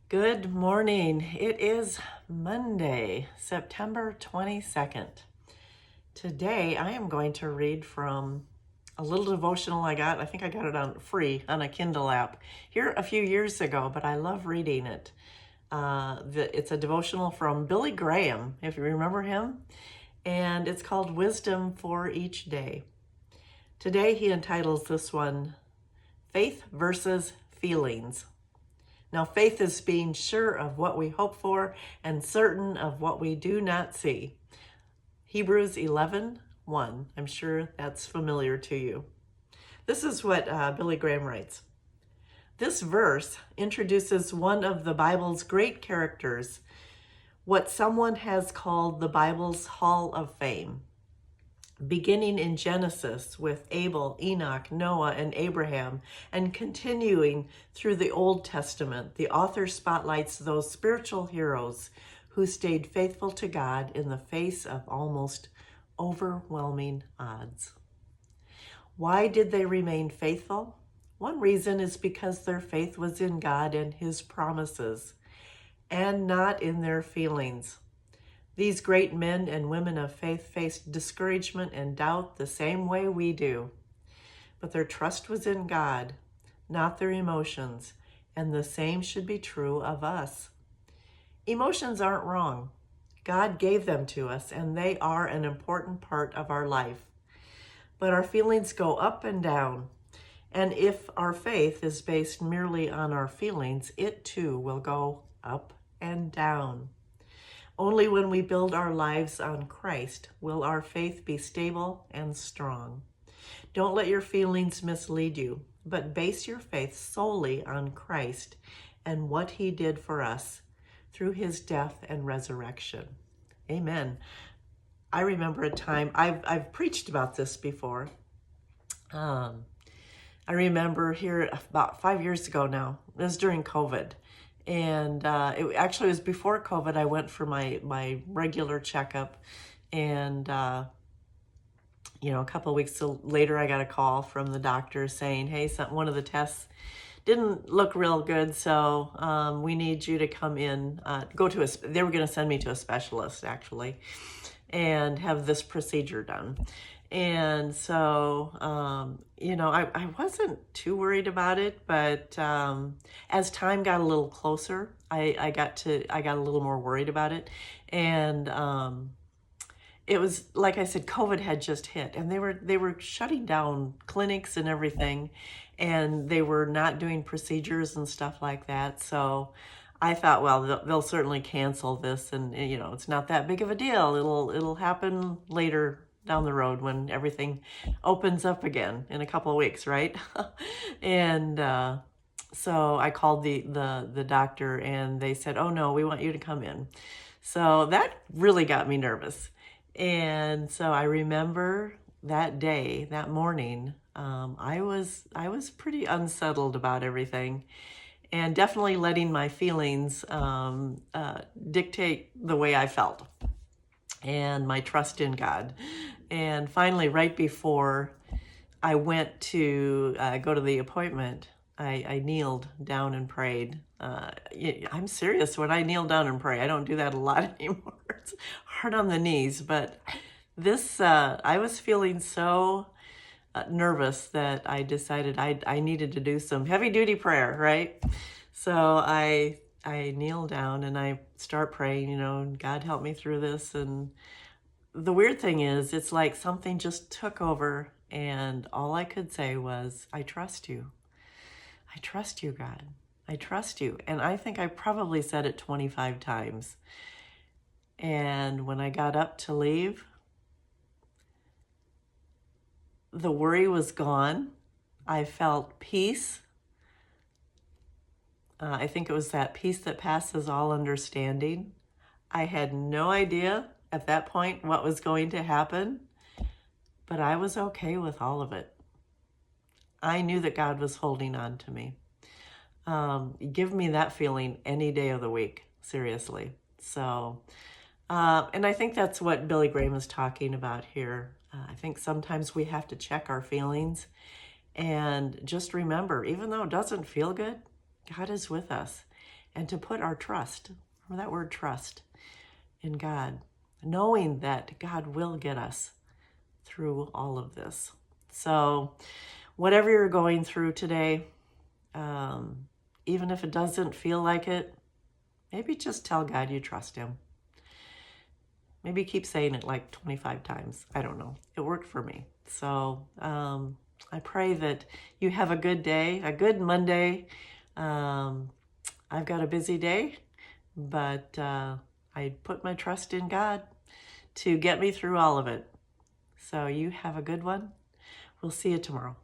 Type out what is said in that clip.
Good morning. It is Monday, September 22nd. Today I am going to read from a little devotional I got. I think I got it on free on a Kindle app here a few years ago, but I love reading it. It's a devotional from Billy Graham, if you remember him, and it's called Wisdom for Each Day. Today he entitles this one, Faith versus Feelings. Now, faith is being sure of what we hope for and certain of what we do not see. Hebrews 11:1. I'm sure that's familiar to you. This is what Billy Graham writes. This verse introduces one of the Bible's great characters, what someone has called the Bible's Hall of Fame. Beginning in Genesis with Abel, Enoch, Noah, and Abraham, and continuing through the Old Testament, the author spotlights those spiritual heroes who stayed faithful to God in the face of almost overwhelming odds. Why did they remain faithful? One reason is because their faith was in God and His promises, and not in their feelings. These great men and women of faith faced discouragement and doubt the same way we do. But their trust was in God, not their emotions, and the same should be true of us. Emotions aren't wrong. God gave them to us, and they are an important part of our life. But our feelings go up and down, and if our faith is based merely on our feelings, it too will go up and down. Only when we build our lives on Christ will our faith be stable and strong. Don't let your feelings mislead you, but base your faith solely on Christ and what He did for us through His death and resurrection. Amen. I remember a time, I've preached about this before. I remember here about 5 years ago now, it was during COVID. And it actually was before COVID. I went for my regular checkup, and a couple of weeks later, I got a call from the doctor saying, "Hey, one of the tests didn't look real good, so we need you to come in, go to they were going to send me to a specialist actually, and have this procedure done." And so, I wasn't too worried about it, but as time got a little closer, I got a little more worried about it. And it was, like I said, COVID had just hit, and they were shutting down clinics and everything, and they were not doing procedures and stuff like that. So I thought, well, they'll certainly cancel this, and it's not that big of a deal. It'll happen later down the road when everything opens up again in a couple of weeks, right? And so I called the doctor, and they said, "Oh no, we want you to come in." So that really got me nervous. And so I remember that day, that morning, I was pretty unsettled about everything, and definitely letting my feelings dictate the way I felt and my trust in God. And finally, right before I went to go to the appointment, I kneeled down and prayed. I'm serious, when I kneel down and pray, I don't do that a lot anymore. It's hard on the knees, but this, I was feeling so nervous that I decided I needed to do some heavy duty prayer, right? So I kneel down and I start praying, God help me through this. And the weird thing is, it's like something just took over, and all I could say was, "I trust you. I trust you, God. I trust you." And I think I probably said it 25 times. And when I got up to leave, the worry was gone. I felt peace. I think it was that peace that passes all understanding. I had no idea at that point what was going to happen, but I was okay with all of it. I knew that God was holding on to me. Give me that feeling any day of the week, seriously. So, and I think that's what Billy Graham is talking about here. I think sometimes we have to check our feelings and just remember, even though it doesn't feel good, God is with us. and to put our trust, remember that word trust, in God, knowing that God will get us through all of this. So whatever you're going through today, even if it doesn't feel like it, maybe just tell God you trust him. Maybe keep saying it like 25 times. I don't know. It worked for me. So I pray that you have a good day, a good Monday. I've got a busy day, but I put my trust in God to get me through all of it. So you have a good one. We'll see you tomorrow.